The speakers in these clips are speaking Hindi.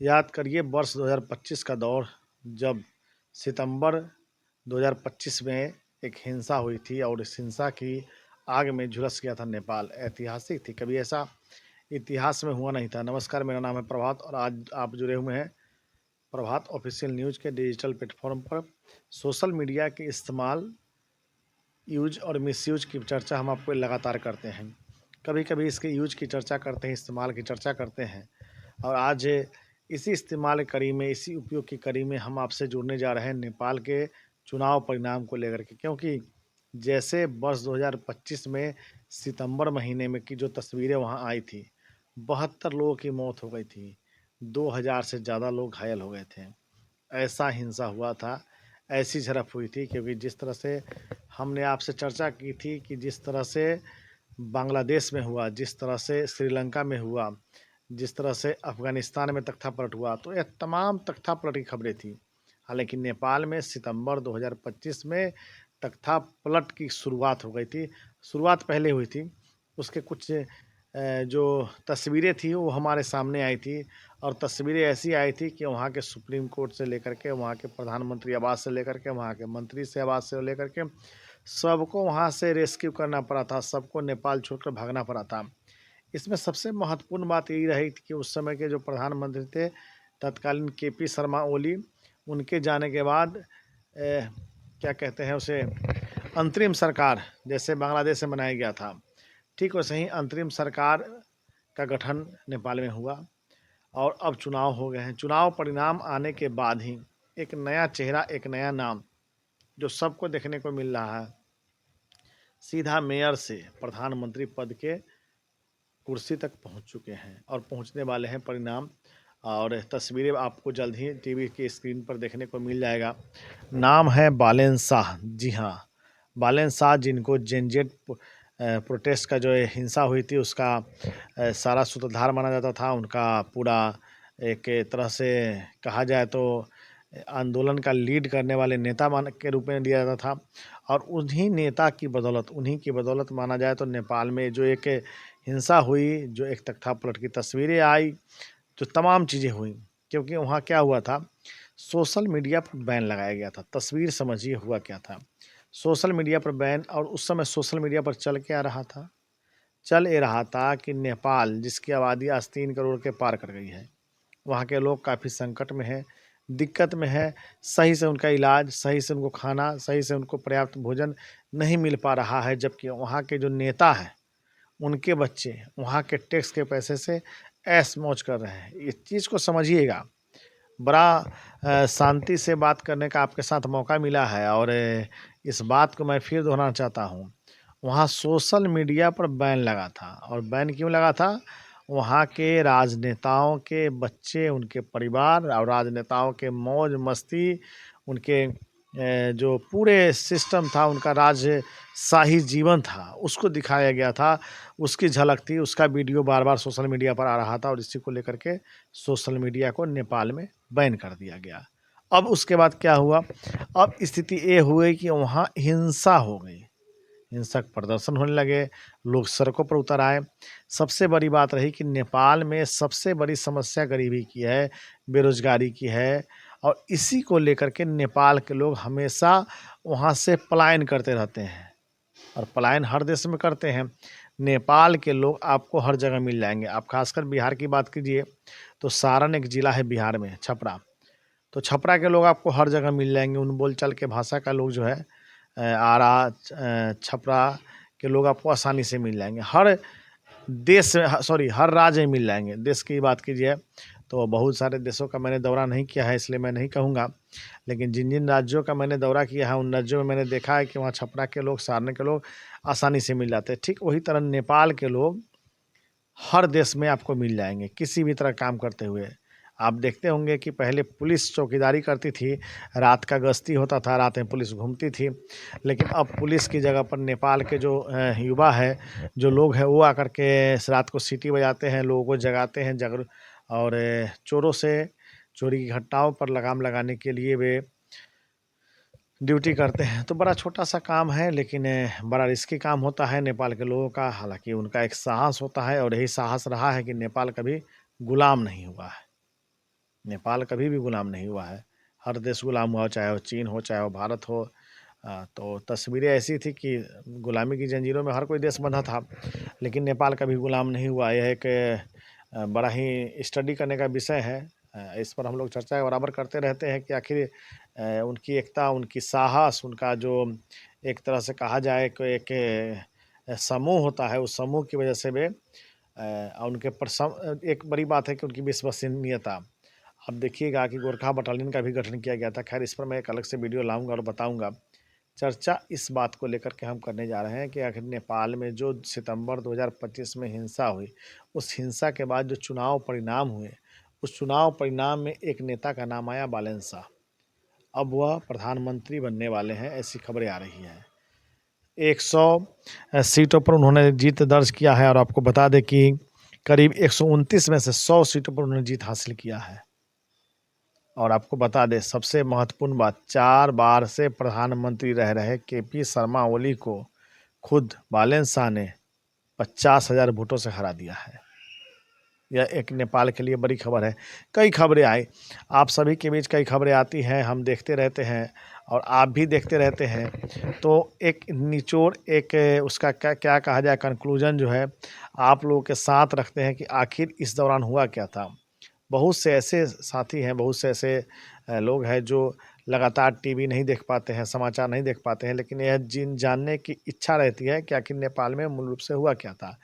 याद करिए वर्ष 2025 का दौर, जब सितंबर 2025 में एक हिंसा हुई थी और इस हिंसा की आग में झुलस गया था नेपाल। ऐतिहासिक थी, कभी ऐसा इतिहास में हुआ नहीं था। नमस्कार, मेरा नाम है प्रभात और आज आप जुड़े हुए हैं प्रभात ऑफिशियल न्यूज़ के डिजिटल प्लेटफॉर्म पर। सोशल मीडिया के इस्तेमाल, यूज और मिसयूज की चर्चा हम आपको लगातार करते हैं। कभी कभी इसके यूज की चर्चा करते हैं, इस्तेमाल की चर्चा करते हैं, और आज इसी इस्तेमाल कड़ी में, इसी उपयोग की कड़ी में हम आपसे जुड़ने जा रहे हैं नेपाल के चुनाव परिणाम को लेकर के। क्योंकि जैसे वर्ष 2025 में सितंबर महीने में की जो तस्वीरें वहां आई थी, 72 लोगों की मौत हो गई थी, 2000 से ज़्यादा लोग घायल हो गए थे। ऐसा हिंसा हुआ था, ऐसी झड़प हुई थी। क्योंकि जिस तरह से हमने आपसे चर्चा की थी कि जिस तरह से बांग्लादेश में हुआ, जिस तरह से श्रीलंका में हुआ, जिस तरह से अफ़गानिस्तान में तख्तापलट हुआ, तो यह तमाम तख्तापलट की खबरें थी। हालांकि नेपाल में सितंबर 2025 में तख्तापलट की शुरुआत हो गई थी। शुरुआत पहले हुई थी, उसके कुछ जो तस्वीरें थी वो हमारे सामने आई थी। और तस्वीरें ऐसी आई थी कि वहाँ के सुप्रीम कोर्ट से लेकर के, वहाँ के प्रधानमंत्री आवास से लेकर के, वहाँ के मंत्री से आवास से लेकर के सबको वहाँ से रेस्क्यू करना पड़ा था, सबको नेपाल छोड़कर भागना पड़ा था। इसमें सबसे महत्वपूर्ण बात यही रही थी कि उस समय के जो प्रधानमंत्री थे तत्कालीन केपी शर्मा ओली, उनके जाने के बाद क्या कहते हैं उसे, अंतरिम सरकार जैसे बांग्लादेश में बनाया गया था, ठीक वैसे ही अंतरिम सरकार का गठन नेपाल में हुआ। और अब चुनाव हो गए हैं। चुनाव परिणाम आने के बाद ही एक नया चेहरा, एक नया नाम जो सबको देखने को मिल रहा है, सीधा मेयर से प्रधानमंत्री पद के कुर्सी तक पहुंच चुके हैं और पहुंचने वाले हैं परिणाम। और तस्वीरें आपको जल्द ही टीवी की स्क्रीन पर देखने को मिल जाएगा। नाम है बालेन शाह। जी हाँ, बालेन शाह, जिनको जेनजेड प्रोटेस्ट का जो हिंसा हुई थी उसका सारा सूत्रधार माना जाता था। उनका पूरा एक तरह से कहा जाए तो आंदोलन का लीड करने वाले नेता मान के रूप में लिया जाता था। और उन्हीं नेता की बदौलत, उन्हीं की बदौलत माना जाए तो नेपाल में जो एक हिंसा हुई, जो एक तख्तापलट की तस्वीरें आई, जो तमाम चीज़ें हुई। क्योंकि वहाँ क्या हुआ था, सोशल मीडिया पर बैन लगाया गया था। तस्वीर समझिए हुआ क्या था, सोशल मीडिया पर बैन। और उस समय सोशल मीडिया पर चल क्या रहा था, चल ये रहा था कि नेपाल, जिसकी आबादी आज 3 करोड़ के पार कर गई है, वहाँ के लोग काफ़ी संकट में हैं, दिक्कत में है। सही से उनका इलाज, सही से उनको खाना, सही से उनको पर्याप्त भोजन नहीं मिल पा रहा है। जबकि वहाँ के जो नेता हैं, उनके बच्चे वहाँ के टैक्स के पैसे से ऐश मौज कर रहे हैं। इस चीज़ को समझिएगा। बड़ा शांति से बात करने का आपके साथ मौका मिला है और इस बात को मैं फिर दोहराना चाहता हूँ। वहाँ सोशल मीडिया पर बैन लगा था। और बैन क्यों लगा था, वहाँ के राजनेताओं के बच्चे, उनके परिवार और राजनेताओं के मौज मस्ती, उनके जो पूरे सिस्टम था, उनका राजशाही जीवन था, उसको दिखाया गया था, उसकी झलक थी। उसका वीडियो बार बार सोशल मीडिया पर आ रहा था और इसी को लेकर के सोशल मीडिया को नेपाल में बैन कर दिया गया। अब उसके बाद क्या हुआ, अब स्थिति ये हुई कि वहाँ हिंसा हो गई, हिंसक प्रदर्शन होने लगे, लोग सड़कों पर उतर आए। सबसे बड़ी बात रही कि नेपाल में सबसे बड़ी समस्या गरीबी की है, बेरोजगारी की है। और इसी को लेकर के नेपाल के लोग हमेशा वहाँ से पलायन करते रहते हैं। और पलायन हर देश में करते हैं। नेपाल के लोग आपको हर जगह मिल जाएंगे। आप खासकर बिहार की बात कीजिए तो सारण एक ज़िला है बिहार में, छपरा। तो छपरा के लोग आपको हर जगह मिल जाएंगे। उन बोलचाल के भाषा का लोग जो है आरा, छपरा के लोग आपको आसानी से मिल जाएंगे। हर देश सॉरी हर राज्य में मिल जाएंगे। देश की बात कीजिए तो बहुत सारे देशों का मैंने दौरा नहीं किया है, इसलिए मैं नहीं कहूँगा। लेकिन जिन जिन राज्यों का मैंने दौरा किया है, उन राज्यों में मैंने देखा है कि वहाँ छपरा के लोग, सारण के लोग आसानी से मिल जाते हैं। ठीक वही तरह नेपाल के लोग हर देश में आपको मिल जाएंगे, किसी भी तरह काम करते हुए। आप देखते होंगे कि पहले पुलिस चौकीदारी करती थी, रात का गश्ती होता था, रात में पुलिस घूमती थी। लेकिन अब पुलिस की जगह पर नेपाल के जो युवा है, जो लोग हैं, वो आकर के रात को सीटी बजाते हैं, लोगों को जगाते हैं, और चोरों से, चोरी की घटनाओं पर लगाम लगाने के लिए वे ड्यूटी करते हैं। तो बड़ा छोटा-सा काम है, लेकिन बड़ा रिस्की काम होता है नेपाल के लोगों का। हालाँकि उनका एक साहस होता है और यही साहस रहा है कि नेपाल कभी गुलाम नहीं हुआ है। नेपाल कभी भी गुलाम नहीं हुआ है। हर देश गुलाम हुआ, चाहे वो चीन हो, चाहे वो भारत हो। तो तस्वीरें ऐसी थी कि गुलामी की जंजीरों में हर कोई देश बंधा था, लेकिन नेपाल कभी गुलाम नहीं हुआ। यह एक बड़ा ही स्टडी करने का विषय है। इस पर हम लोग चर्चा बराबर करते रहते हैं कि आखिर उनकी एकता, उनकी साहस, उनका जो एक तरह से कहा जाए कि एक समूह होता है, उस समूह की वजह से वे उनके एक बड़ी बात है कि उनकी विश्वसनीयता। अब देखिएगा कि गोरखा बटालियन का भी गठन किया गया था। खैर, इस पर मैं एक अलग से वीडियो लाऊंगा और बताऊंगा। चर्चा इस बात को लेकर के हम करने जा रहे हैं कि आखिर नेपाल में जो सितंबर 2025 में हिंसा हुई, उस हिंसा के बाद जो चुनाव परिणाम हुए, उस चुनाव परिणाम में एक नेता का नाम आया बालेन शाह। अब वह प्रधानमंत्री बनने वाले हैं, ऐसी खबरें आ रही हैं। 100 सीटों पर उन्होंने जीत दर्ज किया है, और आपको बता दें कि करीब 129 में से 100 सीटों पर उन्होंने जीत हासिल किया है। और आपको बता दें, सबसे महत्वपूर्ण बात, 4 बार से प्रधानमंत्री रह रहे केपी शर्मा ओली को खुद बालेन शाह ने 50,000 वोटों से हरा दिया है। यह एक नेपाल के लिए बड़ी खबर है। कई खबरें आई, आप सभी के बीच कई खबरें आती हैं, हम देखते रहते हैं और आप भी देखते रहते हैं। तो एक निचोड़, एक उसका क्या क्या कहा जाए, कंक्लूजन जो है आप लोगों के साथ रखते हैं कि आखिर इस दौरान हुआ क्या था। बहुत से ऐसे साथी हैं, बहुत से ऐसे लोग हैं जो लगातार टीवी नहीं देख पाते हैं, समाचार नहीं देख पाते हैं, लेकिन यह जानने की इच्छा रहती है कि आखिर नेपाल में मूल रूप से हुआ क्या था।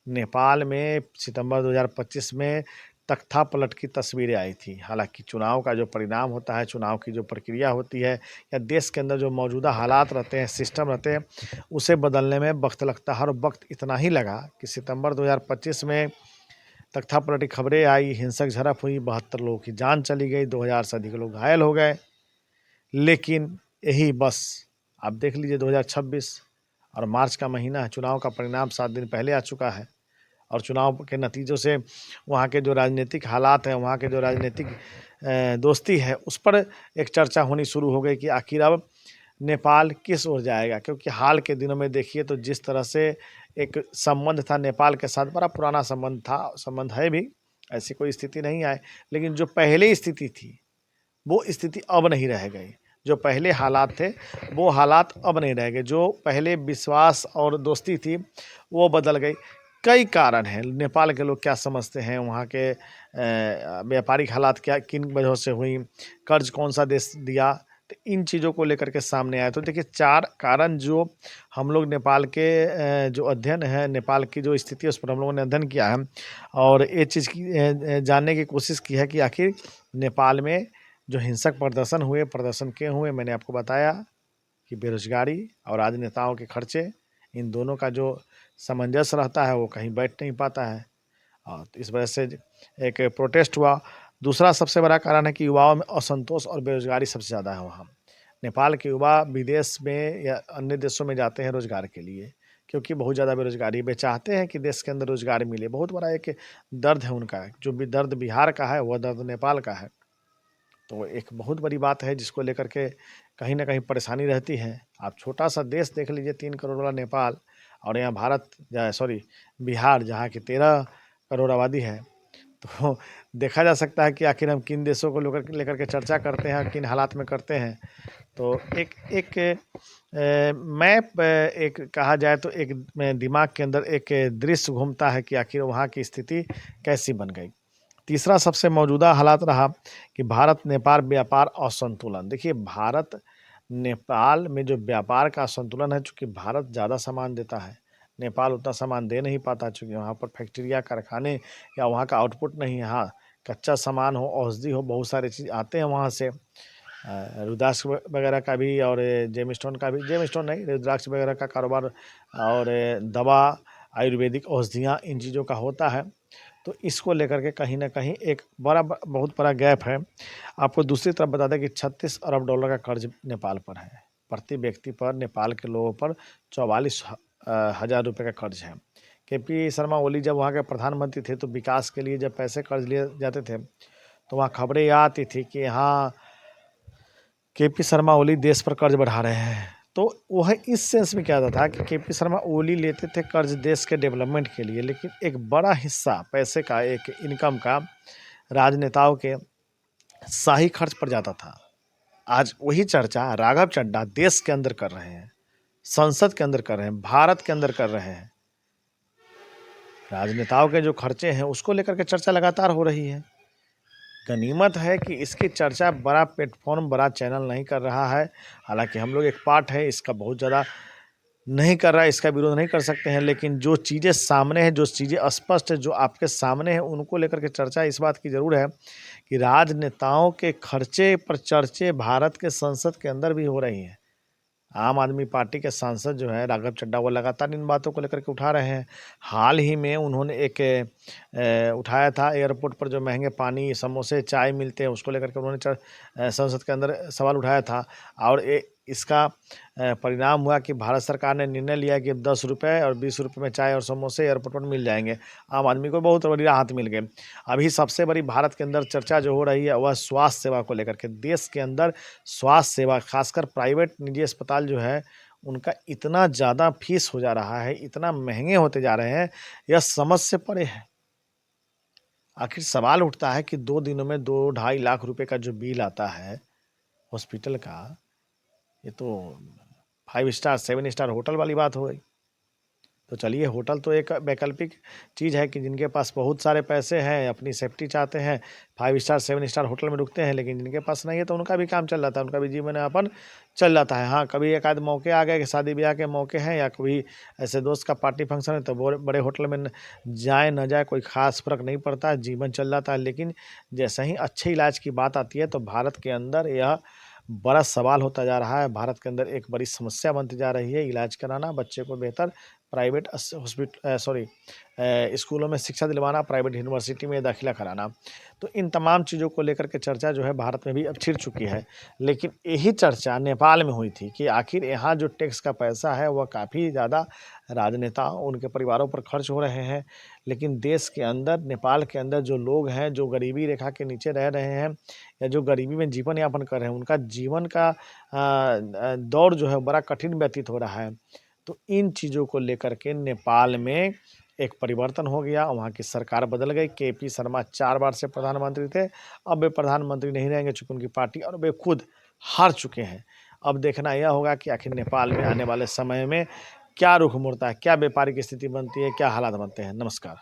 नेपाल में सितंबर 2025 में तख्ता पलट की तस्वीरें आई थी। हालांकि चुनाव का जो परिणाम होता है, चुनाव की जो प्रक्रिया होती है, या देश के अंदर जो मौजूदा हालात रहते हैं, सिस्टम रहते हैं, उसे बदलने में वक्त लगता है। और वक्त इतना ही लगा कि सितंबर 2025 में तख्ता पलट की खबरें आई, हिंसक झड़प हुई, 72 लोगों की जान चली गई, 2000 से अधिक लोग घायल हो गए। लेकिन यही बस आप देख लीजिए, 2026 और मार्च का महीना है, चुनाव का परिणाम 7 दिन पहले आ चुका है। और चुनाव के नतीजों से वहाँ के जो राजनीतिक हालात हैं, वहाँ के जो राजनीतिक दोस्ती है, उस पर एक चर्चा होनी शुरू हो गई कि आखिर अब नेपाल किस ओर जाएगा। क्योंकि हाल के दिनों में देखिए तो जिस तरह से एक संबंध था नेपाल के साथ, बड़ा पुराना संबंध था, संबंध है भी, ऐसी कोई स्थिति नहीं आए, लेकिन जो पहले स्थिति थी वो स्थिति अब नहीं रह गई। जो पहले हालात थे वो हालात अब नहीं रह गए। जो पहले विश्वास और दोस्ती थी वो बदल गई। कई कारण हैं, नेपाल के लोग क्या समझते हैं, वहाँ के व्यापारिक हालात क्या, किन वजहों से हुई, कर्ज कौन सा देश दिया, तो इन चीज़ों को लेकर के सामने आया। तो देखिए, 4 कारण जो हम लोग नेपाल के जो अध्ययन है, नेपाल की जो स्थिति है, उस पर हम लोगों ने अध्ययन किया है और ये चीज़ की जानने की कोशिश की है कि आखिर नेपाल में जो हिंसक प्रदर्शन हुए, प्रदर्शन क्यों हुए। मैंने आपको बताया कि बेरोजगारी और राजनेताओं के खर्चे, इन दोनों का जो सामंजस्य रहता है वो कहीं बैठ नहीं पाता है, और इस वजह से एक प्रोटेस्ट हुआ। दूसरा सबसे बड़ा कारण है कि युवाओं में असंतोष और बेरोजगारी सबसे ज़्यादा है वहाँ। नेपाल के युवा विदेश में या अन्य देशों में जाते हैं रोजगार के लिए, क्योंकि बहुत ज़्यादा बेरोजगारी। वे चाहते हैं कि देश के अंदर रोजगार मिले। बहुत बड़ा एक दर्द है उनका, जो भी दर्द बिहार का है वह दर्द नेपाल का है। तो एक बहुत बड़ी बात है जिसको लेकर के कहीं न कहीं परेशानी रहती है। आप छोटा सा देश देख लीजिए, 3 करोड़ वाला नेपाल, और यहाँ बिहार, जहाँ की 13 करोड़ आबादी है। तो देखा जा सकता है कि आखिर हम किन देशों को लेकर के चर्चा करते हैं, किन हालात में करते हैं। तो एक एक मैप, एक कहा जाए तो एक दिमाग के अंदर एक दृश्य घूमता है कि आखिर वहाँ की स्थिति कैसी बन गई। तीसरा सबसे मौजूदा हालात रहा कि भारत नेपाल व्यापार असंतुलन। देखिए, भारत नेपाल में जो व्यापार का असंतुलन है, चूँकि भारत ज़्यादा सामान देता है, नेपाल उतना सामान दे नहीं पाता, चूँकि वहाँ पर फैक्ट्रियाँ, कारखाने या वहाँ का आउटपुट नहीं है। हाँ, कच्चा सामान हो, औषधि हो, बहुत सारी चीज़ आते हैं वहाँ से। रुद्राक्ष वगैरह का भी और जेमस्टोन का भी, जेमस्टोन नहीं, रुद्राक्ष वगैरह का कारोबार और दवा, आयुर्वेदिक औषधियाँ, इन चीज़ों का होता है। तो इसको लेकर के कहीं न कहीं एक बहुत बड़ा गैप है। आपको दूसरी तरफ बता दें कि 36 अरब डॉलर का कर्ज नेपाल पर है। प्रति व्यक्ति पर नेपाल के लोगों पर 44 हज़ार रुपये का कर्ज है। केपी शर्मा ओली जब वहाँ के प्रधानमंत्री थे, तो विकास के लिए जब पैसे कर्ज लिए जाते थे, तो वहाँ खबरें यह आती थी कि यहाँ केपी शर्मा ओली देश पर कर्ज बढ़ा रहे हैं। तो वह इस सेंस में क्या होता था कि केपी शर्मा ओली लेते थे कर्ज देश के डेवलपमेंट के लिए, लेकिन एक बड़ा हिस्सा पैसे का, एक इनकम का, राजनेताओं के शाही खर्च पड़ जाता था। आज वही चर्चा राघव चड्ढा देश के अंदर कर रहे हैं, संसद के अंदर कर रहे हैं, भारत के अंदर कर रहे हैं। राजनेताओं के जो खर्चे हैं उसको लेकर के चर्चा लगातार हो रही है। गनीमत है कि इसकी चर्चा बड़ा प्लेटफॉर्म, बड़ा चैनल नहीं कर रहा है। हालांकि हम लोग एक पार्ट है इसका, बहुत ज़्यादा नहीं कर रहा है, इसका विरोध नहीं कर सकते हैं, लेकिन जो चीज़ें सामने हैं, जो चीज़ें स्पष्ट है, जो आपके सामने हैं, उनको लेकर के चर्चा इस बात की ज़रूर है कि राजनेताओं के खर्चे पर चर्चे भारत के संसद के अंदर भी हो रही हैं। आम आदमी पार्टी के सांसद जो है राघव चड्ढा, वो लगातार इन बातों को लेकर के उठा रहे हैं। हाल ही में उन्होंने एक उठाया था, एयरपोर्ट पर जो महंगे पानी, समोसे, चाय मिलते हैं, उसको लेकर के उन्होंने संसद के अंदर सवाल उठाया था। और इसका परिणाम हुआ कि भारत सरकार ने निर्णय लिया कि अब 10 रुपये और 20 रुपये में चाय और समोसे एयरपोर्ट पर मिल जाएंगे। आम आदमी को बहुत बड़ी राहत मिल गई। अभी सबसे बड़ी भारत के अंदर चर्चा जो हो रही है वह स्वास्थ्य सेवा को लेकर के। देश के अंदर स्वास्थ्य सेवा, खासकर प्राइवेट निजी अस्पताल जो है, उनका इतना ज़्यादा फीस हो जा रहा है, इतना महंगे होते जा रहे हैं, यह समझ से परे है। आखिर सवाल उठता है कि 2 दिनों में 2-2.5 लाख रुपए का जो बिल आता है हॉस्पिटल का, ये तो 5 स्टार 7 स्टार होटल वाली बात हो गई। तो चलिए, होटल तो एक वैकल्पिक चीज़ है कि जिनके पास बहुत सारे पैसे हैं, अपनी सेफ्टी चाहते हैं, 5 स्टार 7 स्टार होटल में रुकते हैं, लेकिन जिनके पास नहीं है तो उनका भी काम चल जाता है, उनका भी जीवन यापन चल जाता है। हाँ, कभी एक आध मौके आ गए कि शादी ब्याह के मौके हैं या कोई ऐसे दोस्त का पार्टी फंक्शन है तो बड़े होटल में जाए न जाए कोई खास फर्क नहीं पड़ता है, जीवन चल जाता है। लेकिन जैसे ही अच्छे इलाज की बात आती है तो भारत के अंदर यह बड़ा सवाल होता जा रहा है। भारत के अंदर एक बड़ी समस्या बनती जा रही है इलाज कराना, बच्चे को बेहतर प्राइवेट स्कूलों में शिक्षा दिलवाना, प्राइवेट यूनिवर्सिटी में दाखिला कराना। तो इन तमाम चीज़ों को लेकर के चर्चा जो है भारत में भी अब छिड़ चुकी है। लेकिन यही चर्चा नेपाल में हुई थी कि आखिर यहाँ जो टैक्स का पैसा है वह काफ़ी ज़्यादा राजनेता, उनके परिवारों पर खर्च हो रहे हैं। लेकिन देश के अंदर, नेपाल के अंदर जो लोग हैं, जो गरीबी रेखा के नीचे रह रहे हैं या जो गरीबी में जीवन यापन कर रहे हैं, उनका जीवन का दौर जो है बड़ा कठिन व्यतीत हो रहा है। तो इन चीज़ों को लेकर के नेपाल में एक परिवर्तन हो गया, वहाँ की सरकार बदल गई। केपी शर्मा 4 बार से प्रधानमंत्री थे, अब वे प्रधानमंत्री नहीं रहेंगे चूँकि उनकी पार्टी और वे खुद हार चुके हैं। अब देखना यह होगा कि आखिर नेपाल में आने वाले समय में क्या रुख मुड़ता है, क्या व्यापारिक स्थिति बनती है, क्या हालात बनते हैं। नमस्कार।